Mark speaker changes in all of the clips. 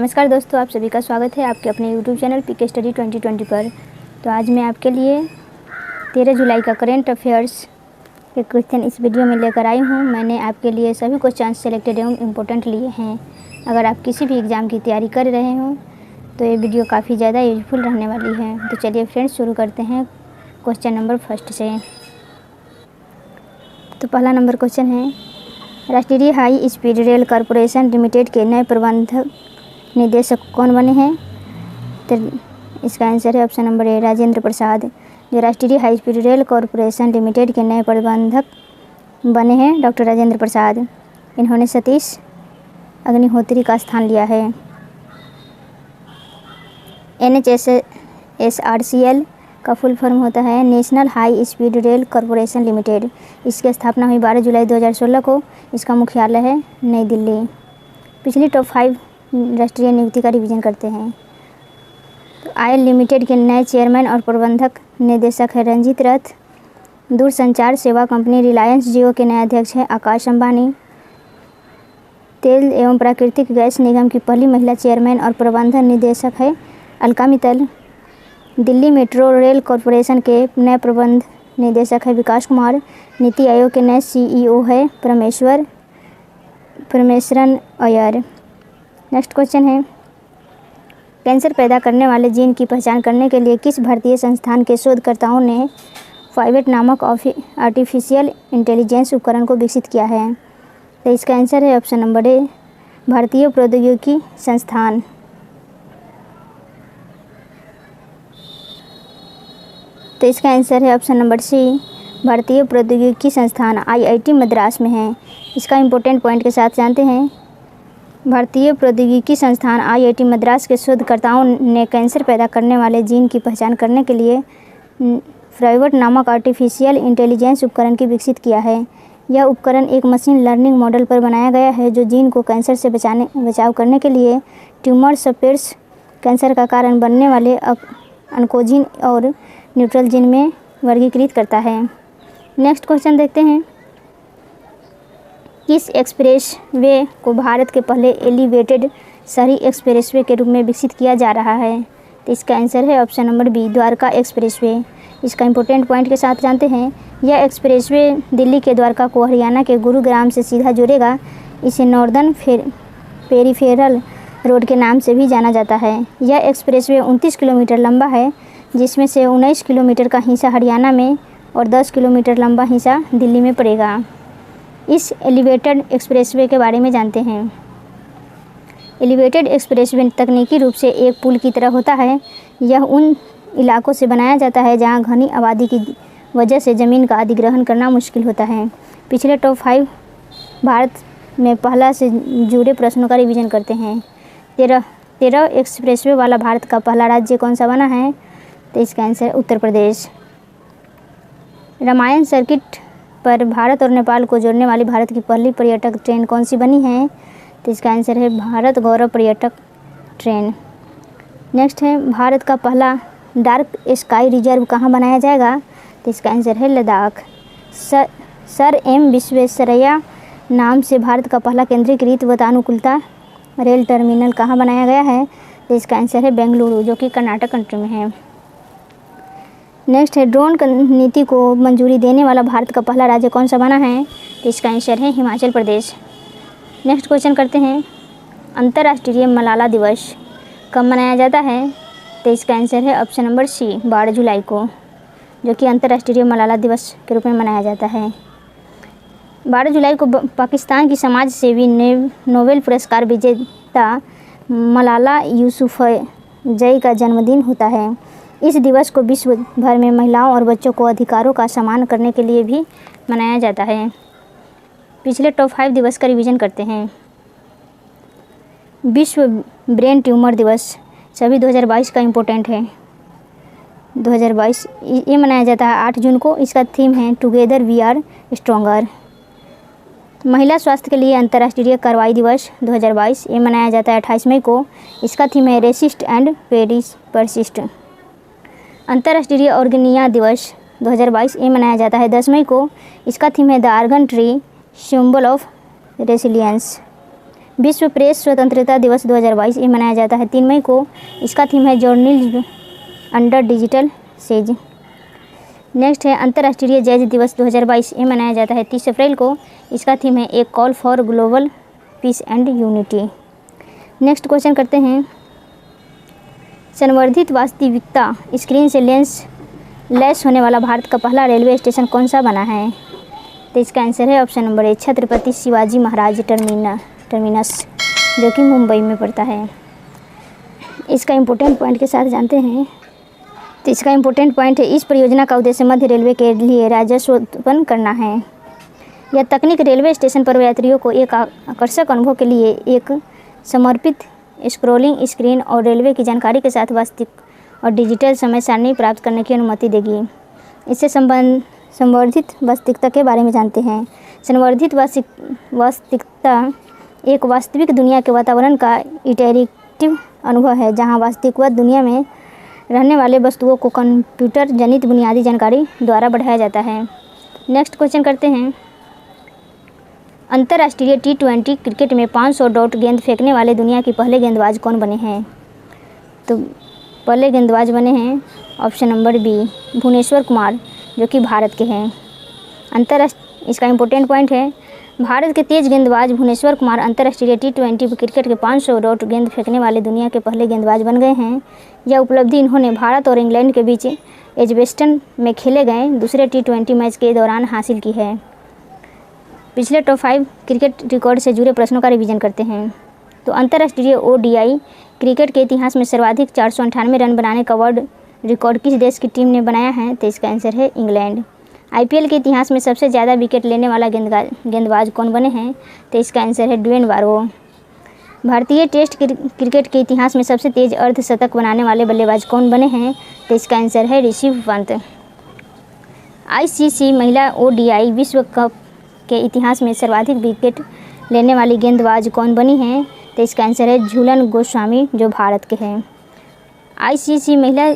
Speaker 1: नमस्कार दोस्तों, आप सभी का स्वागत है आपके अपने YouTube चैनल पीके स्टडी 2020 पर। तो आज मैं आपके लिए 13 जुलाई का करंट अफेयर्स के क्वेश्चन इस वीडियो में लेकर आई हूँ। मैंने आपके लिए सभी क्वेश्चन सेलेक्टेड एवं इम्पोर्टेंट लिए हैं। अगर आप किसी भी एग्ज़ाम की तैयारी कर रहे हो तो ये वीडियो काफ़ी ज़्यादा यूजफुल रहने वाली है। तो चलिए फ्रेंड्स, शुरू करते हैं क्वेश्चन नंबर फर्स्ट से। तो पहला नंबर क्वेश्चन है, राष्ट्रीय high speed rail corporation limited के नए प्रबंधक निदेशक कौन बने हैं? तो इसका आंसर है option number A, Rajendra Prasad. जो राष्ट्रीय high speed rail corporation limited के नए प्रबंधक बने हैं डॉक्टर राजेंद्र प्रसाद। इन्होंने सतीश अग्निहोत्री का स्थान लिया है। NHSRCL का फुल फॉर्म होता है national high speed rail corporation limited. इसकी स्थापना हुई 12 जुलाई 2016 को। इसका मुख्यालय है नई दिल्ली। पिछली टॉप 5 राष्ट्रीय नियुक्ति का रिवीजन करते हैं। तो आयल लिमिटेड के नए चेयरमैन और प्रबंधक निदेशक है रंजीत रथ। दूरसंचार सेवा कंपनी रिलायंस जियो के नए अध्यक्ष हैं आकाश अंबानी। तेल एवं प्राकृतिक गैस निगम की पहली महिला चेयरमैन और प्रबंधक निदेशक है Alka Mittal. Delhi metro rail corporation के नए प्रबंध निदेशक है विकास कुमार। नीति आयोग के नए CEO है परमेश्वरन अय्यर। नेक्स्ट क्वेश्चन है, कैंसर पैदा करने वाले जीन की पहचान करने के लिए किस भारतीय संस्थान के शोधकर्ताओं ने फाइवेट नामक आर्टिफिशियल इंटेलिजेंस उपकरण को विकसित किया है? तो इसका आंसर है ऑप्शन नंबर ए, भारतीय प्रौद्योगिकी संस्थान। तो इसका आंसर है ऑप्शन नंबर सी, भारतीय प्रौद्योगिकी संस्थान IIT मद्रास में है। इसका इम्पोर्टेंट पॉइंट के साथ जानते हैं। भारतीय प्रौद्योगिकी संस्थान IIT मद्रास के शोधकर्ताओं ने कैंसर पैदा करने वाले जीन की पहचान करने के लिए फाइवेट नामक आर्टिफिशियल इंटेलिजेंस उपकरण की विकसित किया है। यह उपकरण एक मशीन लर्निंग मॉडल पर बनाया गया है जो जीन को कैंसर से बचाव करने के लिए ट्यूमर सपेट्स कैंसर का कारण बनने वाले ऑन्कोजीन और न्यूट्रल जीन में वर्गीकृत करता है। नेक्स्ट क्वेश्चन देखते हैं, किस एक्सप्रेस वे को भारत के पहले एलिवेटेड शहरी एक्सप्रेसवे के रूप में विकसित किया जा रहा है? तो इसका आंसर है option number B, Dwarka expressway. इसका इम्पोर्टेंट पॉइंट के साथ जानते हैं। यह एक्सप्रेसवे दिल्ली के द्वारका को हरियाणा के गुरुग्राम से सीधा जोड़ेगा। इसे नॉर्दर्न पेरिफेरल रोड के नाम से भी जाना जाता है। यह एक्सप्रेसवे 29 किलोमीटर लंबा है, जिसमें से 19 किलोमीटर का हिस्सा हरियाणा में और 10 किलोमीटर लंबा हिस्सा दिल्ली में पड़ेगा। इस एलिवेटेड एक्सप्रेसवे के बारे में जानते हैं। एलिवेटेड एक्सप्रेसवे तकनीकी रूप से एक पुल की तरह होता है। यह उन इलाकों से बनाया जाता है जहां घनी आबादी की वजह से ज़मीन का अधिग्रहण करना मुश्किल होता है। पिछले टॉप 5 भारत में पहला से जुड़े प्रश्नों का रिवीजन करते हैं। 13 एक्सप्रेसवे वाला भारत का पहला राज्य कौन सा बना है? तो इसका आंसर उत्तर प्रदेश। रामायण सर्किट पर भारत और नेपाल को जोड़ने वाली भारत की पहली पर्यटक ट्रेन कौन सी बनी है? तो इसका आंसर है भारत गौरव पर्यटक ट्रेन। नेक्स्ट है, भारत का पहला डार्क स्काई रिजर्व कहाँ बनाया जाएगा? तो इसका आंसर है लद्दाख। सर एम विश्वेश्वरैया नाम से भारत का पहला केंद्रीकृत वातानुकूलता रेल टर्मिनल कहाँ बनाया गया है? तो इसका आंसर है बेंगलुरु, जो कि कर्नाटक कंट्री में है। नेक्स्ट है, ड्रोन नीति को मंजूरी देने वाला भारत का पहला राज्य कौन सा बना है? तो इसका आंसर है हिमाचल प्रदेश। नेक्स्ट क्वेश्चन करते हैं, अंतर्राष्ट्रीय मलाला दिवस कब मनाया जाता है? तो इसका आंसर है ऑप्शन नंबर सी, 12 जुलाई को, जो कि अंतर्राष्ट्रीय मलाला दिवस के रूप में मनाया जाता है। 12 जुलाई को पाकिस्तान की समाज सेवी नोबेल पुरस्कार विजेता मलाला यूसुफजई का जन्मदिन होता है। इस दिवस को विश्व भर में महिलाओं और बच्चों को अधिकारों का सम्मान करने के लिए भी मनाया जाता है। पिछले टॉप 5 दिवस का रिवीजन करते हैं। विश्व ब्रेन ट्यूमर दिवस सभी 2022 का इम्पोर्टेंट है। 2022 ये मनाया जाता है 8 जून को। इसका थीम है टुगेदर वी आर स्ट्रॉन्गर। महिला स्वास्थ्य के लिए अंतर्राष्ट्रीय कार्रवाई दिवस 2022 ये मनाया जाता है 28 मई को। इसका थीम है रेसिस्ट एंड परसिस्ट। अंतर्राष्ट्रीय ऑर्गेनिया दिवस 2022 ये मनाया जाता है 10 मई को। इसका थीम है the argan tree symbol of resilience. विश्व प्रेस स्वतंत्रता दिवस 2022 ये मनाया जाता है 3 मई को। इसका थीम है journalism under digital says. Next है अंतर्राष्ट्रीय जैज दिवस 2022 ये मनाया जाता है 30 अप्रैल को। इसका थीम है a call for global peace and unity. Next question करते हैं, संवर्धित वास्तविकता स्क्रीन से लैस होने वाला भारत का पहला रेलवे स्टेशन कौन सा बना है? तो इसका आंसर है option number A Chhatrapati Shivaji Maharaj terminus, जो कि मुंबई में पड़ता है। इसका इम्पोर्टेंट पॉइंट के साथ जानते हैं। तो इसका इम्पोर्टेंट पॉइंट है, इस परियोजना का उद्देश्य मध्य रेलवे के लिए राजस्व उत्पन्न करना है। यह तकनीक रेलवे स्टेशन पर यात्रियों को एक आकर्षक अनुभव के लिए एक समर्पित स्क्रोलिंग स्क्रीन और रेलवे की जानकारी के साथ वास्तविक और डिजिटल समय सारणी प्राप्त करने की अनुमति देगी। इससे संवर्धित वास्तविकता के बारे में जानते हैं। संवर्धित वास्तविकता एक वास्तविक दुनिया के वातावरण का इंटरैक्टिव अनुभव है, जहां वास्तविक दुनिया में रहने वाले वस्तुओं को कंप्यूटर जनित बुनियादी जानकारी द्वारा बढ़ाया जाता है। नेक्स्ट क्वेश्चन करते हैं, अंतर्राष्ट्रीय T20 क्रिकेट में 500 डॉट गेंद फेंकने वाले दुनिया के पहले गेंदबाज कौन बने हैं? तो पहले गेंदबाज बने हैं option number B Bhuvneshwar Kumar, जो कि भारत के हैं। इसका इम्पोर्टेंट पॉइंट है, भारत के तेज गेंदबाज भुवनेश्वर कुमार अंतर्राष्ट्रीय T20 क्रिकेट के 500 डॉट गेंद फेंकने वाले दुनिया के पहले गेंदबाज बन गए हैं। यह उपलब्धि इन्होंने भारत और इंग्लैंड के बीच एजबेस्टन में खेले गए दूसरे T20 मैच के दौरान हासिल की है। पिछले टॉप 5 क्रिकेट रिकॉर्ड से जुड़े प्रश्नों का रिवीजन करते हैं। तो अंतर्राष्ट्रीय ODI क्रिकेट के इतिहास में सर्वाधिक 498 रन बनाने का वर्ल्ड रिकॉर्ड किस देश की टीम ने बनाया है? तो इसका आंसर है इंग्लैंड। IPL के इतिहास में सबसे ज़्यादा विकेट लेने वाला गेंदबाज कौन बने हैं? तो इसका आंसर है ड्वेन ब्रावो। भारतीय टेस्ट क्रिकेट के इतिहास में सबसे तेज अर्धशतक बनाने वाले बल्लेबाज कौन बने हैं? तो इसका आंसर है ऋषभ पंत। ICC महिला ODI विश्व कप के इतिहास में सर्वाधिक विकेट लेने वाली गेंदबाज कौन बनी हैं? तो इसका आंसर है झूलन गोस्वामी, जो भारत के हैं। ICC महिला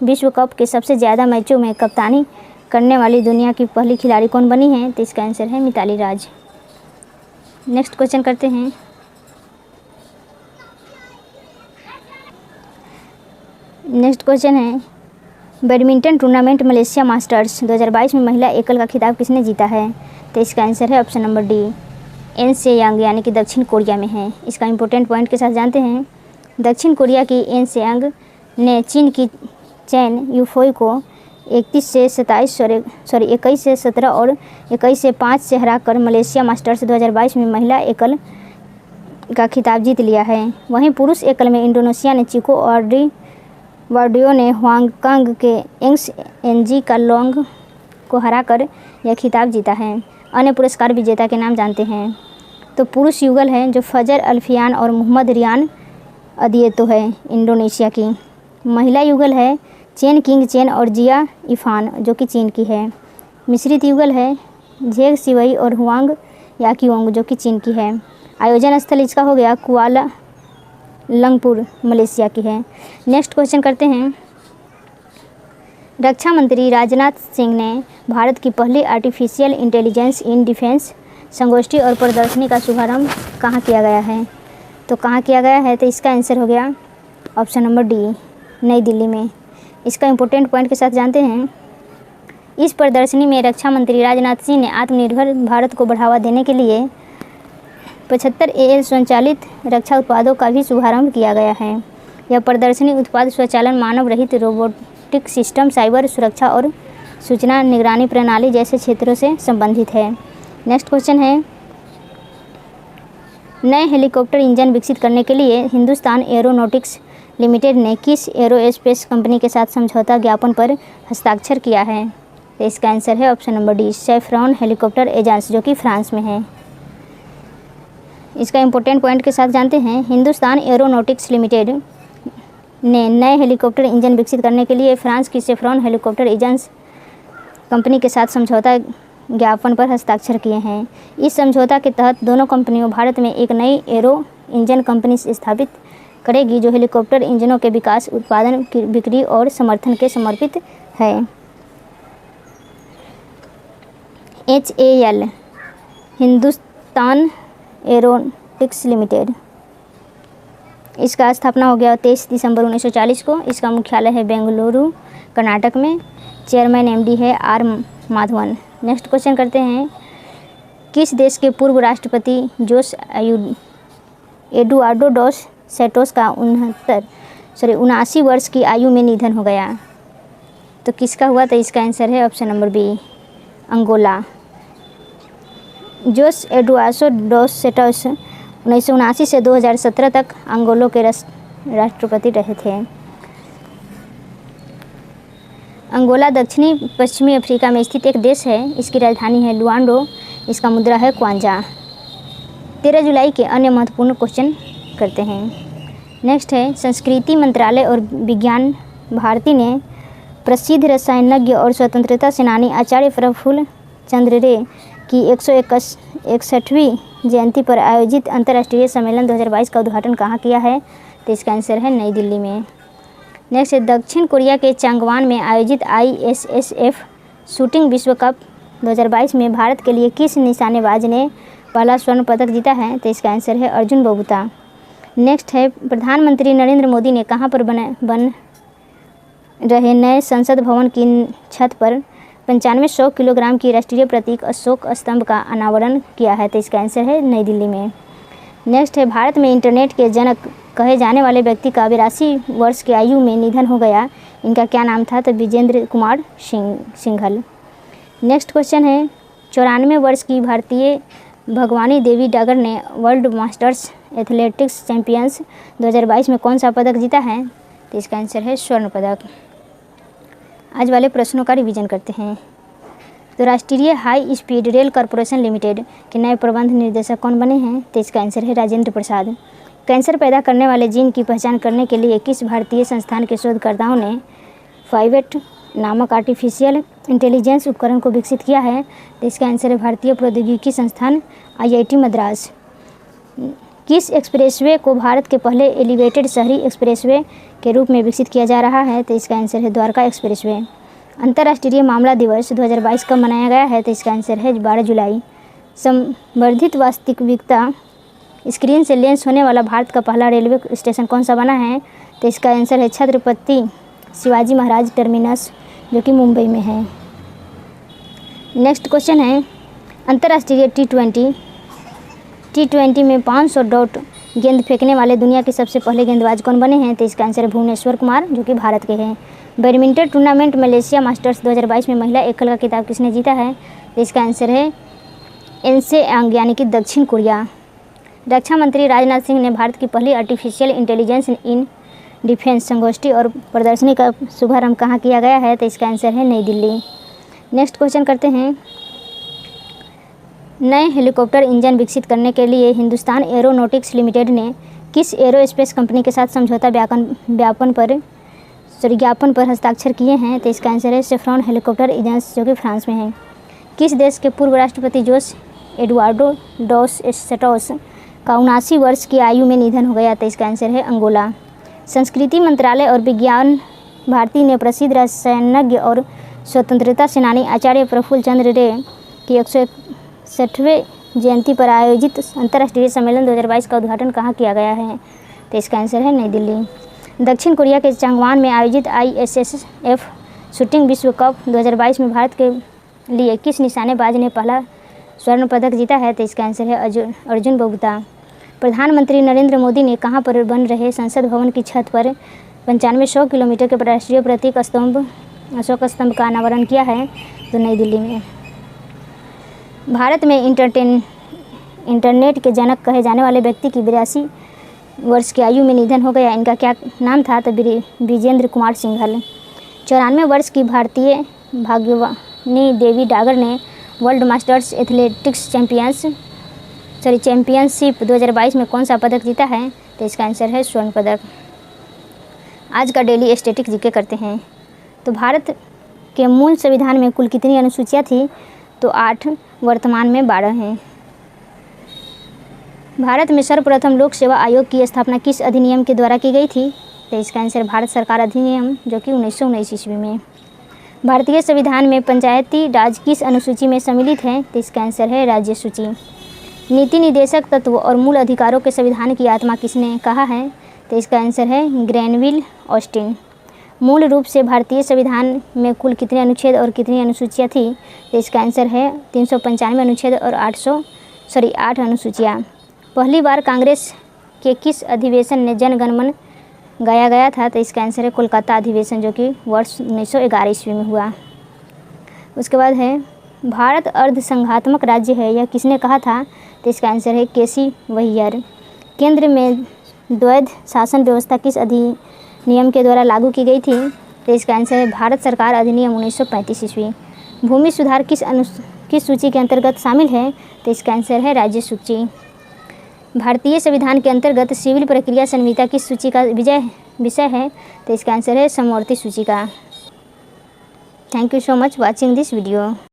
Speaker 1: विश्व कप के सबसे ज़्यादा मैचों में कप्तानी करने वाली दुनिया की पहली खिलाड़ी कौन बनी है? तो इसका आंसर है मिताली राज। नेक्स्ट क्वेश्चन करते हैं, नेक्स्ट क्वेश्चन है, बैडमिंटन टूर्नामेंट मलेशिया मास्टर्स 2022 में महिला एकल का खिताब किसने जीता है? तो इसका आंसर है ऑप्शन नंबर डी एन सेयांग, यानी कि दक्षिण कोरिया में है। इसका इम्पोर्टेंट पॉइंट के साथ जानते हैं। दक्षिण कोरिया की एन सेयांग ने चीन की चैन यूफोई को 21 से 17 और 21 से 5 से हराकर मलेशिया मास्टर्स 2022 में महिला एकल का खिताब जीत लिया है। वहीं पुरुष एकल में इंडोनेशिया ने चिको वार्डियो ने हांगकांग के एंग्स एनजी का लोंग को हराकर यह खिताब जीता है। अन्य पुरस्कार विजेता के नाम जानते हैं। तो पुरुष युगल है जो फजर अल्फियान और मोहम्मद रियान अदियतो है, इंडोनेशिया की। महिला युगल है चेन किंग चेन और जिया इफान, जो कि चीन की है। मिश्रित युगल है झेग सिवई और हुआंग याकियोंग, जो कि चीन की है। आयोजन स्थल इसका हो गया कुआला लंगपुर, मलेशिया की है। नेक्स्ट क्वेश्चन करते हैं, रक्षा मंत्री राजनाथ सिंह ने भारत की पहली आर्टिफिशियल इंटेलिजेंस इन डिफेंस संगोष्ठी और प्रदर्शनी का शुभारंभ कहाँ किया गया है? तो कहाँ किया गया है? तो इसका आंसर हो गया ऑप्शन नंबर डी नई दिल्ली में। इसका इम्पोर्टेंट पॉइंट के साथ जानते हैं। इस प्रदर्शनी में रक्षा मंत्री राजनाथ सिंह ने आत्मनिर्भर भारत को बढ़ावा देने के लिए 75 AI स्वचालित रक्षा उत्पादों का भी शुभारंभ किया गया है। यह प्रदर्शनी उत्पाद स्वचालन, मानव रहित रोबोटिक सिस्टम, साइबर सुरक्षा और सूचना निगरानी प्रणाली जैसे क्षेत्रों से संबंधित है। नेक्स्ट क्वेश्चन है, नए हेलीकॉप्टर इंजन विकसित करने के लिए हिंदुस्तान एरोनॉटिक्स लिमिटेड ने किस एरोस्पेस कंपनी के साथ समझौता ज्ञापन पर हस्ताक्षर किया है? तो इसका आंसर है option number D saffron helicopter agency, जो कि फ्रांस में है। इसका इम्पोर्टेंट पॉइंट के साथ जानते हैं। हिंदुस्तान एरोनॉटिक्स लिमिटेड ने नए हेलीकॉप्टर इंजन विकसित करने के लिए फ्रांस की सैफ्रॉन हेलीकॉप्टर एजेंस कंपनी के साथ समझौता ज्ञापन पर हस्ताक्षर किए हैं। इस समझौता के तहत दोनों कंपनियों भारत में एक नई एरो इंजन कंपनी स्थापित करेगी जो हेलीकॉप्टर इंजनों के विकास, उत्पादन, बिक्री और समर्थन के समर्पित है। HAL Hindustan athletics limited. इसका स्थापना हो गया 23 दिसंबर 1940 को। इसका मुख्यालय है बेंगलुरु कर्नाटक में। चेयरमैन एमडी है आर माधवन। नेक्स्ट क्वेश्चन करते हैं, किस देश के पूर्व राष्ट्रपति जोस एडुआर्डो डोस सैंटोस का 79 वर्ष की आयु में निधन हो गया? तो किसका हुआ? तो इसका आंसर है ऑप्शन नंबर बी, अंगोला। जोस एडुआर्डो डोस सैंटोस 1979 से 2017 तक अंगोला के राष्ट्रपति रहे थे। अंगोला दक्षिणी पश्चिमी अफ्रीका में स्थित एक देश है। इसकी राजधानी है लुआंडो। इसका मुद्रा है क्वांजा। 13 जुलाई के अन्य महत्वपूर्ण क्वेश्चन करते हैं। नेक्स्ट है, संस्कृति मंत्रालय और विज्ञान भारती ने प्रसिद्ध रसायनज्ञ और स्वतंत्रता सेनानी आचार्य प्रफुल्ल चंद्र रे की 161वीं जयंती पर आयोजित अंतर्राष्ट्रीय सम्मेलन 2022 का उद्घाटन कहाँ किया है? तो इसका आंसर है नई दिल्ली में। नेक्स्ट है, दक्षिण कोरिया के चांगवान में आयोजित ISSF शूटिंग विश्व कप 2022 में भारत के लिए किस निशानेबाज ने पहला स्वर्ण पदक जीता है? तो इसका आंसर है अर्जुन बबूता। नेक्स्ट है, प्रधानमंत्री नरेंद्र मोदी ने कहाँ पर बन रहे नए संसद भवन की छत पर 9500 किलोग्राम की राष्ट्रीय प्रतीक अशोक स्तंभ का अनावरण किया है? तो इसका आंसर है नई दिल्ली में। नेक्स्ट है, भारत में इंटरनेट के जनक कहे जाने वाले व्यक्ति का 82 वर्ष की आयु में निधन हो गया। इनका क्या नाम था? तो विजेंद्र कुमार सिंघल। नेक्स्ट क्वेश्चन है, 94 वर्ष की भारतीय भगवानी देवी डागर ने वर्ल्ड मास्टर्स एथलेटिक्स चैंपियंस 2022 में कौन सा पदक जीता है? तो इसका आंसर है स्वर्ण पदक। आज वाले प्रश्नों का रिवीजन करते हैं। तो राष्ट्रीय high speed rail corporation limited के नए प्रबंध निर्देशक कौन बने हैं? तो इसका आंसर है राजेंद्र प्रसाद। कैंसर पैदा करने वाले जीन की पहचान करने के लिए किस भारतीय संस्थान के शोधकर्ताओं ने फाइवेट नामक आर्टिफिशियल इंटेलिजेंस उपकरण को विकसित किया है? तो इसका आंसर है भारतीय प्रौद्योगिकी संस्थान IIT मद्रास। किस एक्सप्रेसवे को भारत के पहले एलिवेटेड शहरी एक्सप्रेसवे के रूप में विकसित किया जा रहा है? तो इसका आंसर है द्वारका एक्सप्रेसवे। अंतर्राष्ट्रीय मामला दिवस 2022 कब मनाया गया है? तो इसका आंसर है 12 जुलाई। संवर्धित वास्तविकता स्क्रीन से लेंस होने वाला भारत का पहला रेलवे स्टेशन कौन सा बना है? तो इसका आंसर है छत्रपति शिवाजी महाराज टर्मिनस, जो कि मुंबई में है। नेक्स्ट क्वेश्चन है, अंतर्राष्ट्रीय T20 में 500 डॉट गेंद फेंकने वाले दुनिया के सबसे पहले गेंदबाज कौन बने हैं? तो इसका आंसर है भुवनेश्वर कुमार, जो कि भारत के हैं। बैडमिंटन टूर्नामेंट मलेशिया मास्टर्स 2022 में महिला एकल का खिताब किसने जीता है? तो इसका आंसर है एनसे यांग, यानी कि दक्षिण कोरिया। रक्षा मंत्री राजनाथ सिंह ने भारत की पहली आर्टिफिशियल इंटेलिजेंस इन डिफेंस संगोष्ठी और प्रदर्शनी का शुभारंभ कहाँ किया गया है? तो इसका आंसर है नई दिल्ली। नेक्स्ट क्वेश्चन करते हैं, नए हेलीकॉप्टर इंजन विकसित करने के लिए हिंदुस्तान एरोनॉटिक्स लिमिटेड ने किस एरोस्पेस कंपनी के साथ समझौता ज्ञापन पर हस्ताक्षर किए हैं? तो इसका आंसर है सेफ्रॉन हेलीकॉप्टर एजेंस, जो कि फ्रांस में है। किस देश के पूर्व राष्ट्रपति जोस एडुआर्डो डोस सैंटोस का 79 वर्ष की आयु में निधन हो गया? तो इसका आंसर है अंगोला। संस्कृति मंत्रालय और विज्ञान भारती ने प्रसिद्ध रसायनज्ञ और स्वतंत्रता सेनानी आचार्य प्रफुल्ल चंद्र रे की 161वें जयंती पर आयोजित अंतर्राष्ट्रीय सम्मेलन 2022 का उद्घाटन कहाँ किया गया है? तो इसका आंसर है नई दिल्ली। दक्षिण कोरिया के चांगवान में आयोजित ISSF शूटिंग विश्व कप 2022 में भारत के लिए किस निशानेबाज ने पहला स्वर्ण पदक जीता है? तो इसका आंसर है अर्जुन बबूता। प्रधानमंत्री नरेंद्र मोदी ने कहाँ पर बन रहे संसद भवन की छत पर 9500 किलोमीटर के राष्ट्रीय प्रतीक अशोक स्तंभ का अनावरण किया है? तो नई दिल्ली में। भारत में इंटरनेट के जनक कहे जाने वाले व्यक्ति की 82 वर्ष की आयु में निधन हो गया। इनका क्या नाम था? तो विजेंद्र कुमार सिंघल। 94 वर्ष की भारतीय भाग्यवानी देवी डागर ने वर्ल्ड मास्टर्स एथलेटिक्स चैंपियनशिप 2022 में कौन सा पदक जीता है? तो इसका आंसर है स्वर्ण पदक। आज का डेली स्टैटिक जीके करते हैं। तो भारत के मूल संविधान में कुल कितनी अनुसूचियाँ थी? तो 8, वर्तमान में 12 हैं। भारत में सर्वप्रथम लोक सेवा आयोग की स्थापना किस अधिनियम के द्वारा की गई थी? तो इसका आंसर भारत सरकार अधिनियम, जो कि 1919 ईस्वी में। भारतीय संविधान में पंचायती राज किस अनुसूची में सम्मिलित है? तो इसका आंसर है राज्य सूची। नीति निर्देशक तत्व और मूल अधिकारों के संविधान की आत्मा किसने कहा है? तो इसका आंसर है ग्रैनविल ऑस्टिन। मूल रूप से भारतीय संविधान में कुल कितने अनुच्छेद और कितनी अनुसूचियाँ थी? तो इसका आंसर है 395 अनुच्छेद और 8 अनुसूचियाँ। पहली बार कांग्रेस के किस अधिवेशन में जन गण मन गाया गया था? तो इसका आंसर है कोलकाता अधिवेशन, जो कि वर्ष 1911 ईस्वी में हुआ। उसके बाद है भारत अर्धसंघात्मक राज्य है, यह किसने कहा था? तो इसका आंसर है केसी वहियर। केंद्र में द्वैध शासन व्यवस्था किस अधिनियम के द्वारा लागू की गई थी? तो इसका आंसर है भारत सरकार अधिनियम 1935 ईस्वी। भूमि सुधार किस सूची के अंतर्गत शामिल है? तो इसका आंसर है राज्य सूची। भारतीय संविधान के अंतर्गत सिविल प्रक्रिया संहिता किस सूची का विषय है? तो इसका आंसर है समवर्ती सूची का। Thank you so much watching this video.